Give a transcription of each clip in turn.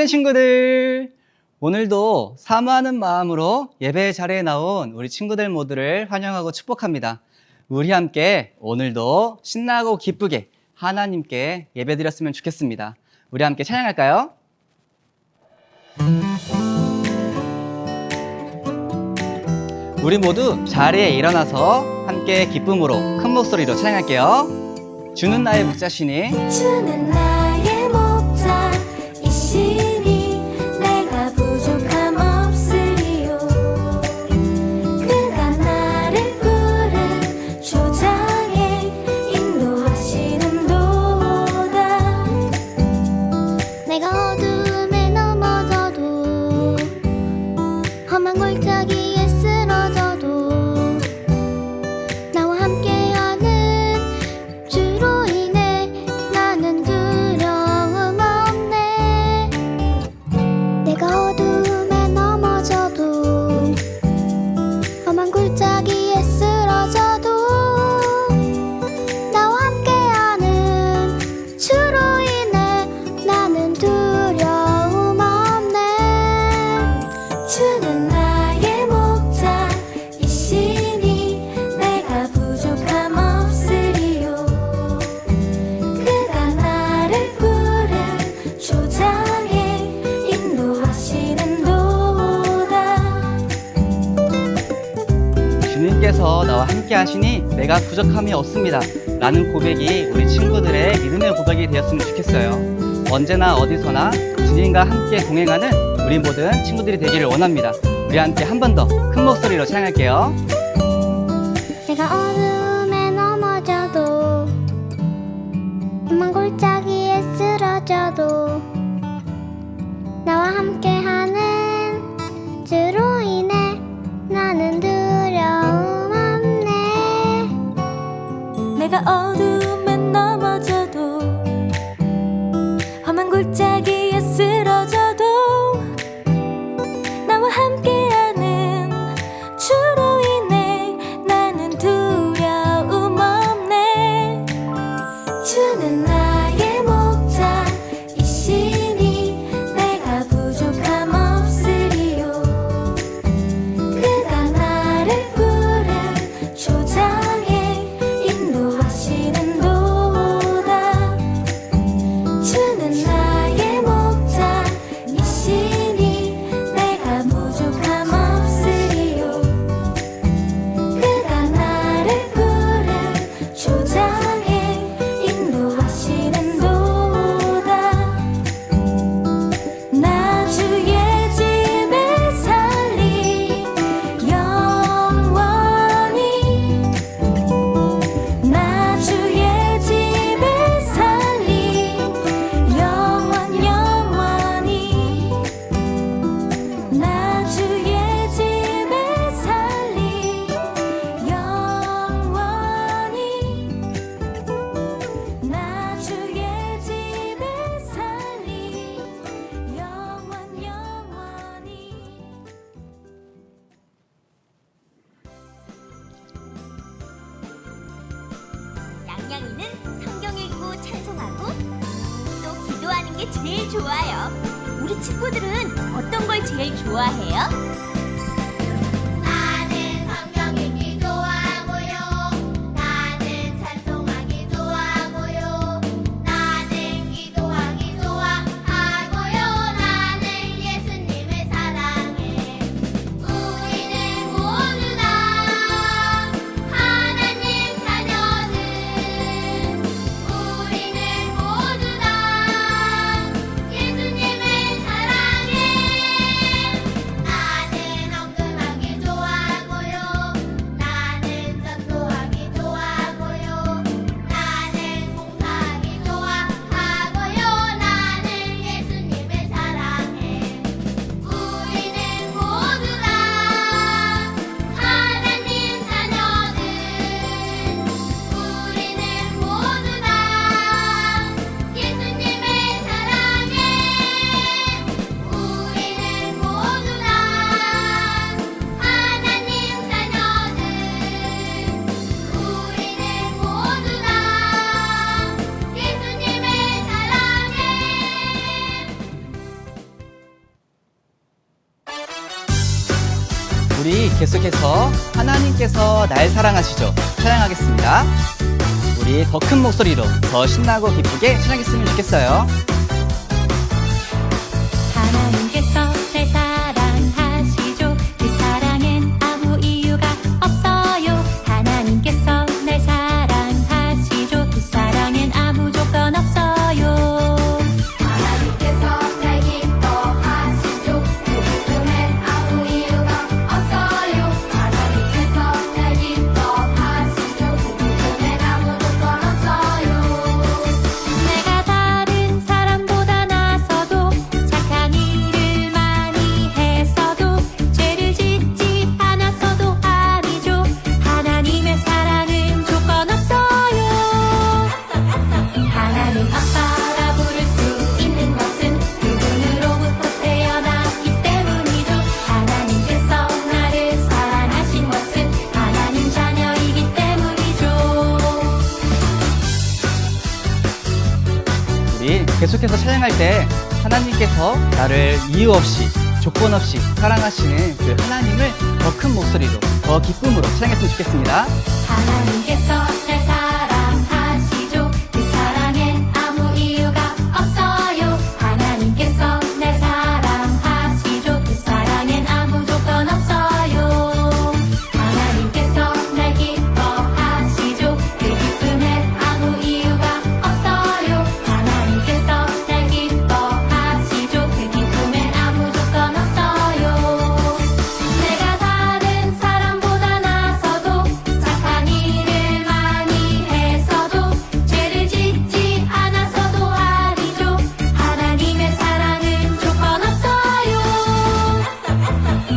사랑하는 친구들, 오늘도 사모하는 마음으로 예배 자리에 나온 우리 친구들 모두를 환영하고 축복합니다. 우리 함께 오늘도 신나고 기쁘게 하나님께 예배드렸으면 좋겠습니다. 우리 함께 찬양할까요? 우리 모두 자리에 일어나서 함께 기쁨으로 큰 목소리로 찬양할게요. 주는 나의 목자시니 주는 나의 목자이시니 내가 부족함 없으리요. 그가 나를 푸른 초장에 인도하시는도다. 내가 어둠에 넘어져도 험한 골짜기에 쓰러져도 나와 함께하는 주로 인해 나는 두려움 없네. 내가 어둠에 넘어져도 험한 골짜기에 쓰러져도 나와 함께하는 주로 인해 나는 두려움 없네. 주는 나의 목자이시니 내가 부족함 없으리요. 그가 나를 푸른 초장에 인도하시는도다. 주님께서 나와 함께 하시니 내가 부족함이 없습니다 라는 고백이 우리 친구들의 믿음의 고백이 되었으면 좋겠어요. 언제나 어디서나 주님과 함께 동행하는 우리 모든 친구들이 되기를 원합니다. 우리 함께 한 번 더 큰 목소리로 찬양할게요. 내가 어둠에 넘어져도 험한 골짜기에 쓰러져도 나와 함께하는 주로 인해 나는 두려움 없네. 내가 어둠에 넘어져도 험한 골짜기에 쓰러져도 나와 함께하는 주로 인해 나는 두려움 없네. 주는 나의 목자이시니 내가 부족함 없으리요. 그가 나를 푸른 초장에 인도하시는도다. 주는 나의 목자이시니 내가 부족함 없으리요. 그가 나를 푸른 초장에 인도하시는도다. 나 주의 집에 살리 영원히. 나 주의 집에 살리 영원히. 나 주의 집에 살리 영원히. 나 주의 집에 살리 영원히. 양양이는 성경 읽고 찬송하고 또 기도하는 게 제일 좋아요. 우리 친구들은 어떤 걸 제일 좋아해요? 나는 성경 읽기 좋아하고요. 나는 찬송하기 좋아하고요. 나는 기도하기 좋아하고요. 나는 예수님을 사랑해. 우리는 모두 다 하나님 자녀들. 우리는 모두 다 예수님을 사랑해. 나는 계속해서 하나님께서 날 사랑하시죠 찬양하겠습니다. 우리 더 큰 목소리로 더 신나고 기쁘게 찬양했으면 좋겠어요. 하나님께서 날 사랑하시죠. 그 사랑엔 아무 이유가 없어요. 하나님께서 날 사랑하시죠. 그 사랑엔 아무 조건 없어요. 하나님께서 날 기뻐하시죠. 그 기쁨엔 아무 이유가 없어요. 하나님께서 날 기뻐하시죠. 그 기쁨엔 아무 조건 없어요. 내가 다른 사람보다 나서도 착한 일을 많이 했어도 죄를 짓지 않았어도 아니죠. 하나님의 사랑은 조건 없어요. 하나님 아빠라 부를 수 있는 것은 그분으로부터 태어났기 때문이죠. 하나님께서 나를 사랑하신 것은 하나님 자녀이기 때문이죠. 우리 계속해서 찬양할 때 하나님께서 나를 이유 없이 조건 없이 사랑하시는 그 하나님을 더 큰 목소리로 더 기쁨으로 찬양했으면 좋겠습니다. 하나님께서 날 사랑하시죠. 그 사랑엔 아무 이유가 없어요. 하나님께서 날 사랑하시죠. 그 사랑엔 아무 조건 없어요. 하나님께서 날 기뻐하시죠. 그 기쁨엔 아무 이유가 없어요. 하나님께서 날 기뻐하시죠. 그 기쁨엔 아무 조건 없어요. 내가 다른 사람보다 나서도 착한 일을 많이 했어도 죄를 짓지 않았어도 아니죠. 하나님의 사랑은 조건 없어요.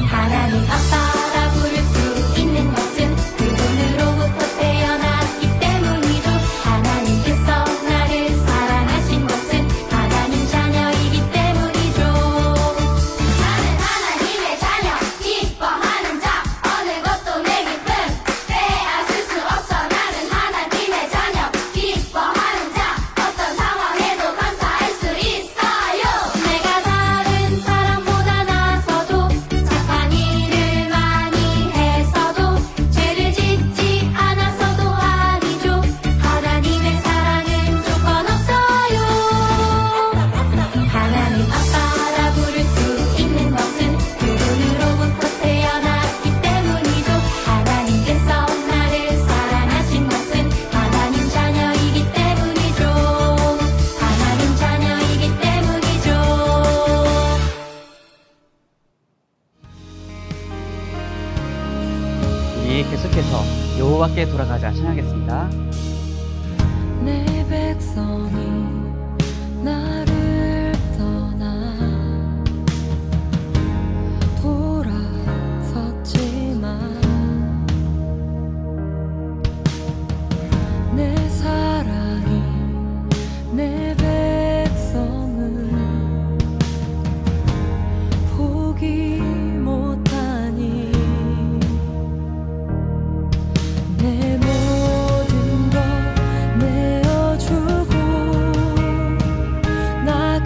하나님 아빠라 부를 수 있는 것은 그분으로부터 태어났기 때문이죠. 하나님께서 나를 사랑하신 것은 하나님 자녀이기 때문이죠. 나는 하나님의 자녀 기뻐하는 자 어느 것도 내 기쁨 빼앗을 수 없어. 나는 하나님의 자녀 기뻐하는 자 어떤 상황에도 감사할 수 있어요. 내가 다른 사람보다 나서도 착한 일을 많이 했어도 죄를 짓지 않았어도 아니죠. 하나님의 사랑은 조건 없어요. 하나님 아빠라 부를 수 있는 것은 그분으로부터 태어났기 때문이죠. 하나님께서 나를 사랑하신 것은 하나님 자녀이기 때문이죠. 하나님 자녀이기 때문이죠. 우리 계속해서 여호와께 돌아가자 찬양하겠습니다. 내 백성이 나를 떠나 돌아섰지만 내 사랑이 내 백성을 포기 못하니 내 모든 것 내어주고 나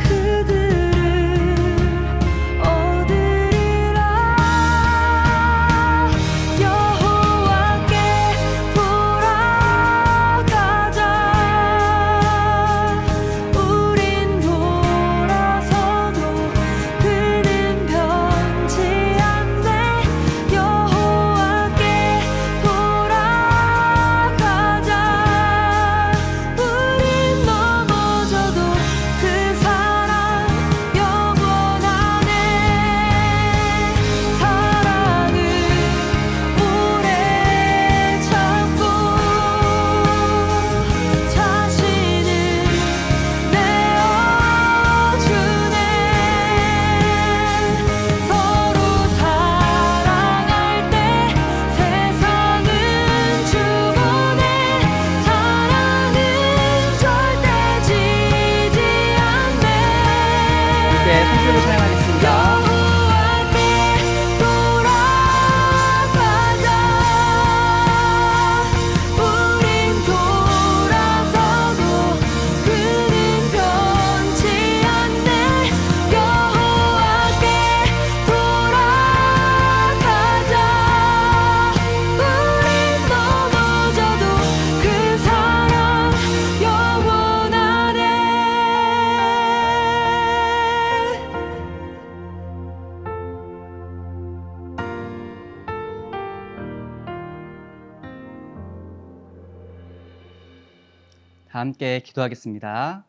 다 함께 기도하겠습니다.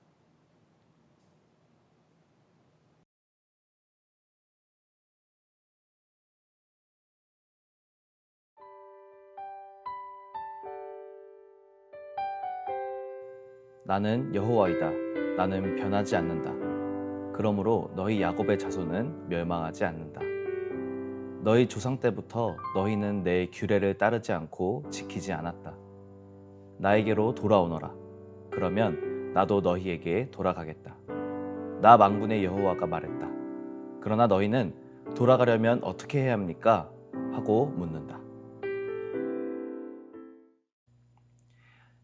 나는 여호와이다. 나는 변하지 않는다. 그러므로 너희 야곱의 자손은 멸망하지 않는다. 너희 조상 때부터 너희는 내 규례를 따르지 않고 지키지 않았다. 나에게로 돌아오너라. 그러면 나도 너희에게 돌아가겠다. 나 만군의 여호와가 말했다. 그러나 너희는 돌아가려면 어떻게 해야 합니까? 하고 묻는다.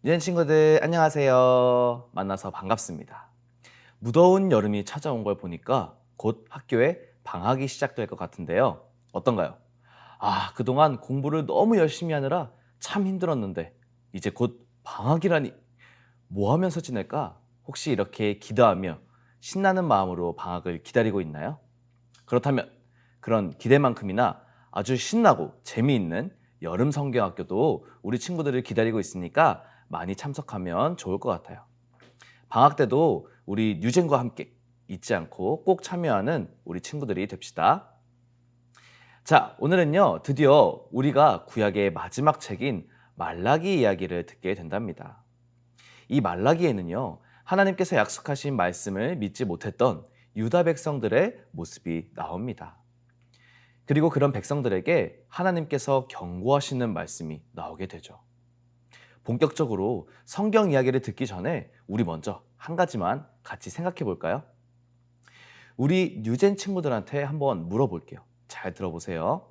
유엔 친구들 안녕하세요. 만나서 반갑습니다. 무더운 여름이 찾아온 걸 보니까 곧 학교에 방학이 시작될 것 같은데요. 어떤가요? 그동안 공부를 너무 열심히 하느라 참 힘들었는데 이제 곧 방학이라니 뭐 하면서 지낼까? 혹시 이렇게 기도하며 신나는 마음으로 방학을 기다리고 있나요? 그렇다면 그런 기대만큼이나 아주 신나고 재미있는 여름 성경학교도 우리 친구들을 기다리고 있으니까 많이 참석하면 좋을 것 같아요. 방학 때도 우리 뉴젠과 함께 잊지 않고 꼭 참여하는 우리 친구들이 됩시다. 자, 오늘은요 드디어 우리가 구약의 마지막 책인 말라기 이야기를 듣게 된답니다. 이 말라기에는요 하나님께서 약속하신 말씀을 믿지 못했던 유다 백성들의 모습이 나옵니다. 그리고 그런 백성들에게 하나님께서 경고하시는 말씀이 나오게 되죠. 본격적으로 성경 이야기를 듣기 전에 우리 먼저 한 가지만 같이 생각해 볼까요? 우리 뉴젠 친구들한테 한번 물어볼게요. 잘 들어보세요.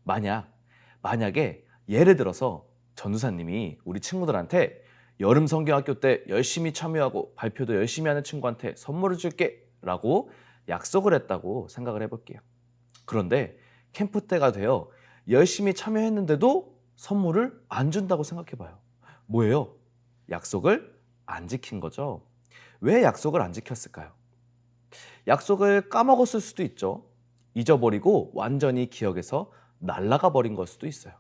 만약에 예를 들어서 전도사님이 우리 친구들한테 여름 성경학교 때 열심히 참여하고 발표도 열심히 하는 친구한테 선물을 줄게 라고 약속을 했다고 생각을 해볼게요. 그런데 캠프 때가 되어 열심히 참여했는데도 선물을 안 준다고 생각해봐요. 뭐예요? 약속을 안 지킨 거죠. 왜 약속을 안 지켰을까요? 약속을 까먹었을 수도 있죠. 잊어버리고 완전히 기억에서 날아가 버린 걸 수도 있어요.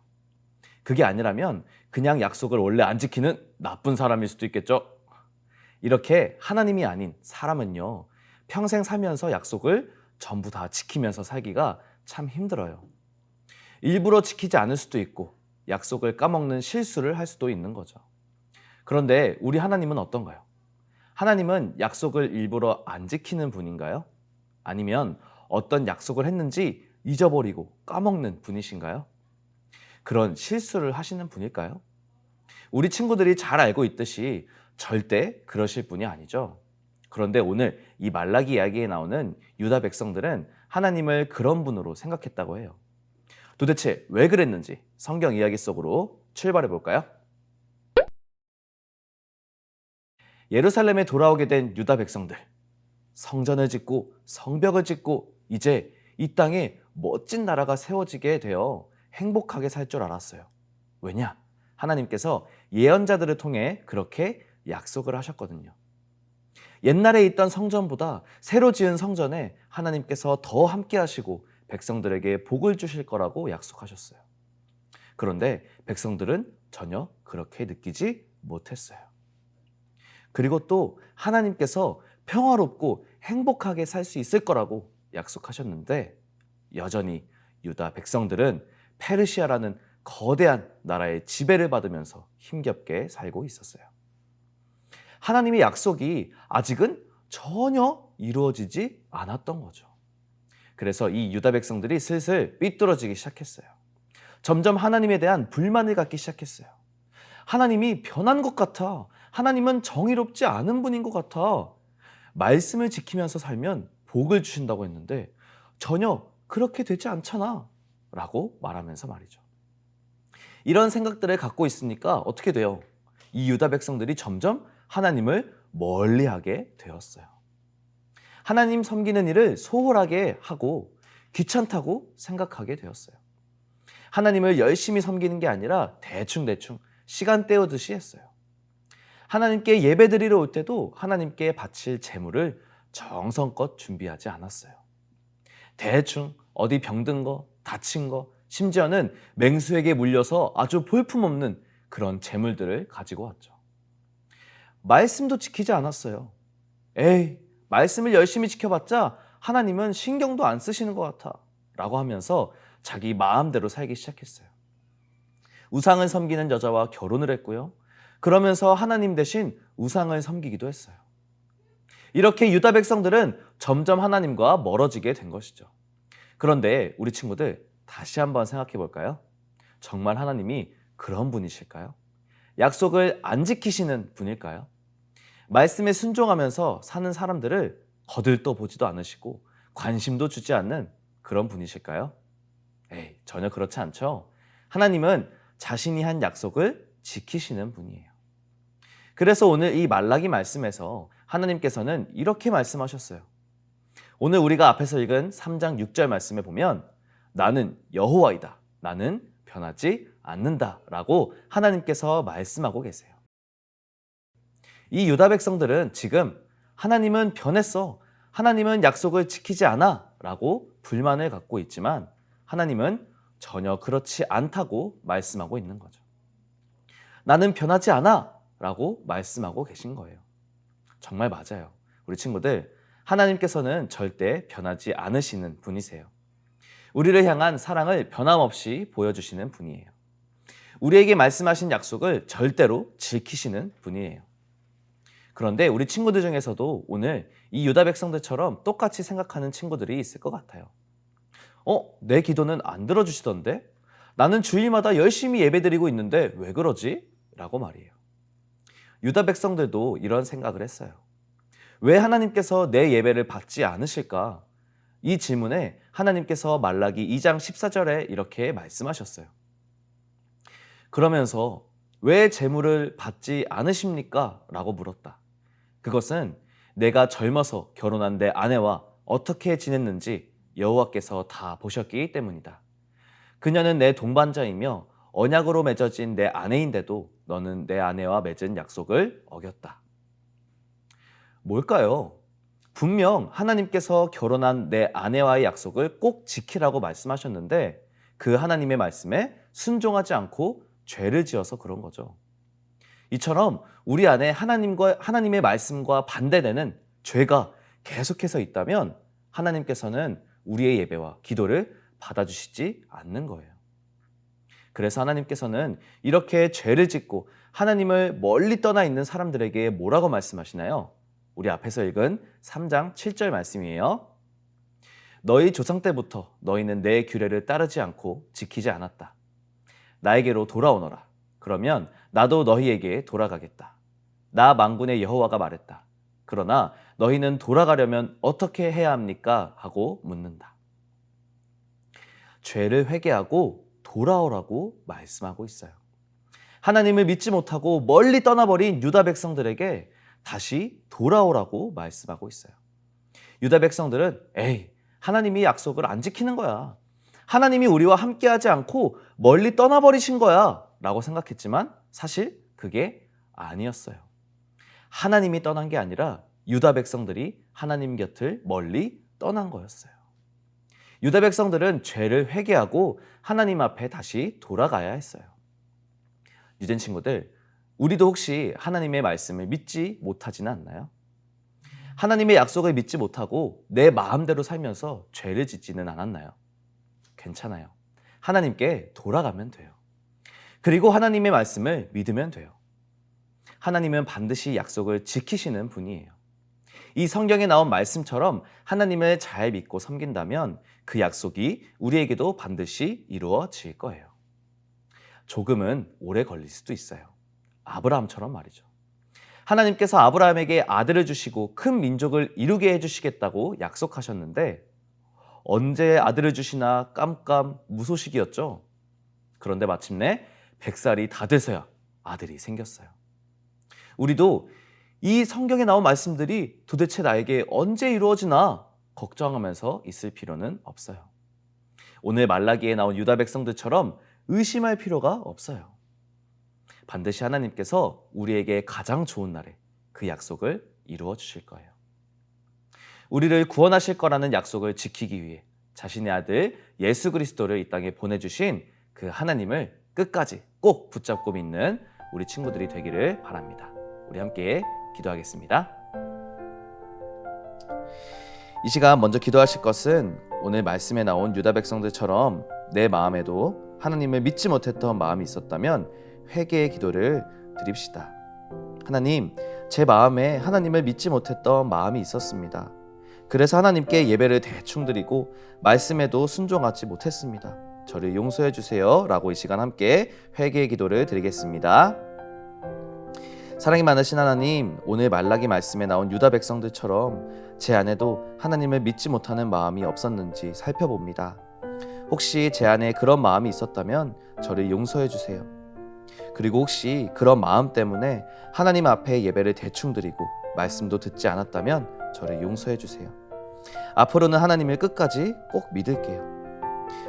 그게 아니라면 그냥 약속을 원래 안 지키는 나쁜 사람일 수도 있겠죠. 이렇게 하나님이 아닌 사람은요 평생 살면서 약속을 전부 다 지키면서 살기가 참 힘들어요. 일부러 지키지 않을 수도 있고 약속을 까먹는 실수를 할 수도 있는 거죠. 그런데 우리 하나님은 어떤가요? 하나님은 약속을 일부러 안 지키는 분인가요? 아니면 어떤 약속을 했는지 잊어버리고 까먹는 분이신가요? 그런 실수를 하시는 분일까요? 우리 친구들이 잘 알고 있듯이 절대 그러실 분이 아니죠. 그런데 오늘 이 말라기 이야기에 나오는 유다 백성들은 하나님을 그런 분으로 생각했다고 해요. 도대체 왜 그랬는지 성경 이야기 속으로 출발해 볼까요? 예루살렘에 돌아오게 된 유다 백성들, 성전을 짓고 성벽을 짓고 이제 이 땅에 멋진 나라가 세워지게 되어 행복하게 살 줄 알았어요. 왜냐? 하나님께서 예언자들을 통해 그렇게 약속을 하셨거든요. 옛날에 있던 성전보다 새로 지은 성전에 하나님께서 더 함께 하시고 백성들에게 복을 주실 거라고 약속하셨어요. 그런데 백성들은 전혀 그렇게 느끼지 못했어요. 그리고 또 하나님께서 평화롭고 행복하게 살 수 있을 거라고 약속하셨는데 여전히 유다 백성들은 페르시아라는 거대한 나라의 지배를 받으면서 힘겹게 살고 있었어요. 하나님의 약속이 아직은 전혀 이루어지지 않았던 거죠. 그래서 이 유다 백성들이 슬슬 삐뚤어지기 시작했어요. 점점 하나님에 대한 불만을 갖기 시작했어요. 하나님이 변한 것 같아. 하나님은 정의롭지 않은 분인 것 같아. 말씀을 지키면서 살면 복을 주신다고 했는데 전혀 그렇게 되지 않잖아 라고 말하면서 말이죠. 이런 생각들을 갖고 있으니까 어떻게 돼요? 이 유다 백성들이 점점 하나님을 멀리하게 되었어요. 하나님 섬기는 일을 소홀하게 하고 귀찮다고 생각하게 되었어요. 하나님을 열심히 섬기는 게 아니라 대충 시간 때우듯이 했어요. 하나님께 예배드리러 올 때도 하나님께 바칠 제물을 정성껏 준비하지 않았어요. 대충 어디 병든 거, 다친 거, 심지어는 맹수에게 물려서 아주 볼품없는 그런 제물들을 가지고 왔죠. 말씀도 지키지 않았어요. 에이, 말씀을 열심히 지켜봤자 하나님은 신경도 안 쓰시는 것 같아 라고 하면서 자기 마음대로 살기 시작했어요. 우상을 섬기는 여자와 결혼을 했고요. 그러면서 하나님 대신 우상을 섬기기도 했어요. 이렇게 유다 백성들은 점점 하나님과 멀어지게 된 것이죠. 그런데 우리 친구들 다시 한번 생각해 볼까요? 정말 하나님이 그런 분이실까요? 약속을 안 지키시는 분일까요? 말씀에 순종하면서 사는 사람들을 거들떠 보지도 않으시고 관심도 주지 않는 그런 분이실까요? 에이, 전혀 그렇지 않죠. 하나님은 자신이 한 약속을 지키시는 분이에요. 그래서 오늘 이 말라기 말씀에서 하나님께서는 이렇게 말씀하셨어요. 오늘 우리가 앞에서 읽은 3장 6절 말씀에 보면 나는 여호와이다. 나는 변하지 않는다. 라고 하나님께서 말씀하고 계세요. 이 유다 백성들은 지금 하나님은 변했어. 하나님은 약속을 지키지 않아. 라고 불만을 갖고 있지만 하나님은 전혀 그렇지 않다고 말씀하고 있는 거죠. 나는 변하지 않아. 라고 말씀하고 계신 거예요. 정말 맞아요. 우리 친구들, 하나님께서는 절대 변하지 않으시는 분이세요. 우리를 향한 사랑을 변함없이 보여주시는 분이에요. 우리에게 말씀하신 약속을 절대로 지키시는 분이에요. 그런데 우리 친구들 중에서도 오늘 이 유다 백성들처럼 똑같이 생각하는 친구들이 있을 것 같아요. 내 기도는 안 들어주시던데? 나는 주일마다 열심히 예배드리고 있는데 왜 그러지? 라고 말이에요. 유다 백성들도 이런 생각을 했어요. 왜 하나님께서 내 예배를 받지 않으실까? 이 질문에 하나님께서 말라기 2장 14절에 이렇게 말씀하셨어요. 그러면서 왜 제물을 받지 않으십니까? 라고 물었다. 그것은 내가 젊어서 결혼한 내 아내와 어떻게 지냈는지 여호와께서 다 보셨기 때문이다. 그녀는 내 동반자이며 언약으로 맺어진 내 아내인데도 너는 내 아내와 맺은 약속을 어겼다. 뭘까요? 분명 하나님께서 결혼한 내 아내와의 약속을 꼭 지키라고 말씀하셨는데 그 하나님의 말씀에 순종하지 않고 죄를 지어서 그런 거죠. 이처럼 우리 안에 하나님의 말씀과 반대되는 죄가 계속해서 있다면 하나님께서는 우리의 예배와 기도를 받아주시지 않는 거예요. 그래서 하나님께서는 이렇게 죄를 짓고 하나님을 멀리 떠나 있는 사람들에게 뭐라고 말씀하시나요? 우리 앞에서 읽은 3장 7절 말씀이에요. 너희 조상 때부터 너희는 내 규례를 따르지 않고 지키지 않았다. 나에게로 돌아오너라. 그러면 나도 너희에게 돌아가겠다. 나 만군의 여호와가 말했다. 그러나 너희는 돌아가려면 어떻게 해야 합니까? 하고 묻는다. 죄를 회개하고 돌아오라고 말씀하고 있어요. 하나님을 믿지 못하고 멀리 떠나버린 유다 백성들에게 다시 돌아오라고 말씀하고 있어요. 유다 백성들은 하나님이 약속을 안 지키는 거야. 하나님이 우리와 함께하지 않고 멀리 떠나버리신 거야 라고 생각했지만 사실 그게 아니었어요. 하나님이 떠난 게 아니라 유다 백성들이 하나님 곁을 멀리 떠난 거였어요. 유다 백성들은 죄를 회개하고 하나님 앞에 다시 돌아가야 했어요. 유된 친구들, 우리도 혹시 하나님의 말씀을 믿지 못하지는 않나요? 하나님의 약속을 믿지 못하고 내 마음대로 살면서 죄를 짓지는 않았나요? 괜찮아요. 하나님께 돌아가면 돼요. 그리고 하나님의 말씀을 믿으면 돼요. 하나님은 반드시 약속을 지키시는 분이에요. 이 성경에 나온 말씀처럼 하나님을 잘 믿고 섬긴다면 그 약속이 우리에게도 반드시 이루어질 거예요. 조금은 오래 걸릴 수도 있어요. 아브라함처럼 말이죠. 하나님께서 아브라함에게 아들을 주시고 큰 민족을 이루게 해주시겠다고 약속하셨는데 언제 아들을 주시나 깜깜 무소식이었죠. 그런데 마침내 100살이 다 돼서야 아들이 생겼어요. 우리도 이 성경에 나온 말씀들이 도대체 나에게 언제 이루어지나 걱정하면서 있을 필요는 없어요. 오늘 말라기에 나온 유다 백성들처럼 의심할 필요가 없어요. 반드시 하나님께서 우리에게 가장 좋은 날에 그 약속을 이루어 주실 거예요. 우리를 구원하실 거라는 약속을 지키기 위해 자신의 아들 예수 그리스도를 이 땅에 보내주신 그 하나님을 끝까지 꼭 붙잡고 믿는 우리 친구들이 되기를 바랍니다. 우리 함께 기도하겠습니다. 이 시간 먼저 기도하실 것은 오늘 말씀에 나온 유다 백성들처럼 내 마음에도 하나님을 믿지 못했던 마음이 있었다면 회개의 기도를 드립시다. 하나님, 제 마음에 하나님을 믿지 못했던 마음이 있었습니다. 그래서 하나님께 예배를 대충 드리고 말씀에도 순종하지 못했습니다. 저를 용서해 주세요 라고 이 시간 함께 회개의 기도를 드리겠습니다. 사랑이 많으신 하나님, 오늘 말라기 말씀에 나온 유다 백성들처럼 제 안에도 하나님을 믿지 못하는 마음이 없었는지 살펴봅니다. 혹시 제 안에 그런 마음이 있었다면 저를 용서해 주세요. 그리고 혹시 그런 마음 때문에 하나님 앞에 예배를 대충 드리고 말씀도 듣지 않았다면 저를 용서해 주세요. 앞으로는 하나님을 끝까지 꼭 믿을게요.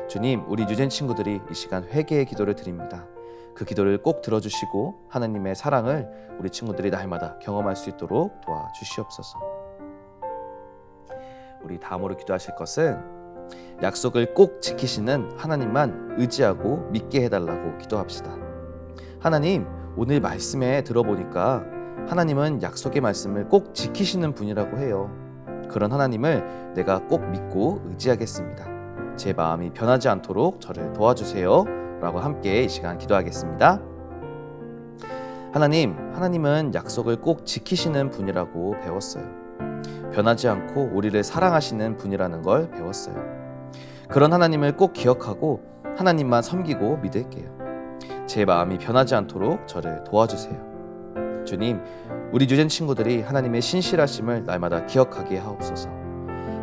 주님, 우리 유젠 친구들이 이 시간 회개의 기도를 드립니다. 그 기도를 꼭 들어주시고 하나님의 사랑을 우리 친구들이 날마다 경험할 수 있도록 도와주시옵소서. 우리 다음으로 기도하실 것은 약속을 꼭 지키시는 하나님만 의지하고 믿게 해달라고 기도합시다. 하나님, 오늘 말씀에 들어보니까 하나님은 약속의 말씀을 꼭 지키시는 분이라고 해요. 그런 하나님을 내가 꼭 믿고 의지하겠습니다. 제 마음이 변하지 않도록 저를 도와주세요 라고 함께 이 시간 기도하겠습니다. 하나님은 약속을 꼭 지키시는 분이라고 배웠어요. 변하지 않고 우리를 사랑하시는 분이라는 걸 배웠어요. 그런 하나님을 꼭 기억하고 하나님만 섬기고 믿을게요. 제 마음이 변하지 않도록 저를 도와주세요. 주님, 우리 유젠 친구들이 하나님의 신실하심을 날마다 기억하게 하옵소서.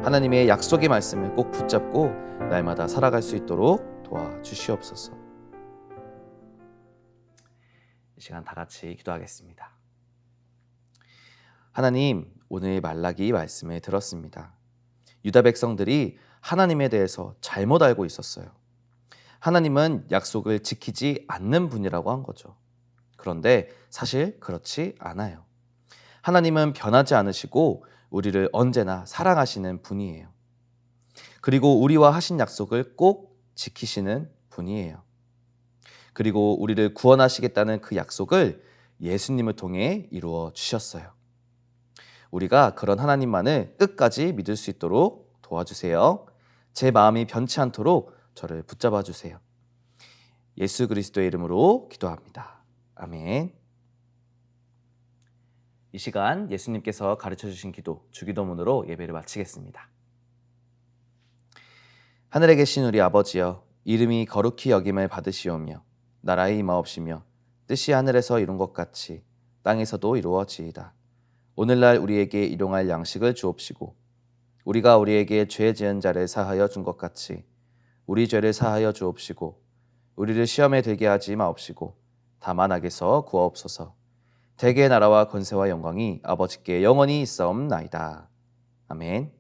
하나님의 약속의 말씀을 꼭 붙잡고 날마다 살아갈 수 있도록 도와주시옵소서. 이 시간 다 같이 기도하겠습니다. 하나님, 오늘 말라기 말씀을 들었습니다. 유다 백성들이 하나님에 대해서 잘못 알고 있었어요. 하나님은 약속을 지키지 않는 분이라고 한 거죠. 그런데 사실 그렇지 않아요. 하나님은 변하지 않으시고 우리를 언제나 사랑하시는 분이에요. 그리고 우리와 하신 약속을 꼭 지키시는 분이에요. 그리고 우리를 구원하시겠다는 그 약속을 예수님을 통해 이루어 주셨어요. 우리가 그런 하나님만을 끝까지 믿을 수 있도록 도와주세요. 제 마음이 변치 않도록 저를 붙잡아 주세요. 예수 그리스도의 이름으로 기도합니다. 아멘. 이 시간 예수님께서 가르쳐 주신 기도, 주기도문으로 예배를 마치겠습니다. 하늘에 계신 우리 아버지여, 이름이 거룩히 여김을 받으시오며 나라의 임하옵시며 뜻이 하늘에서 이룬 것 같이 땅에서도 이루어지이다. 오늘날 우리에게 일용할 양식을 주옵시고 우리가 우리에게 죄 지은 자를 사하여 준 것 같이 우리 죄를 사하여 주옵시고 우리를 시험에 들게 하지 마옵시고 다만 악에서 구하옵소서. 대개의 나라와 권세와 영광이 아버지께 영원히 있사옵나이다. 아멘.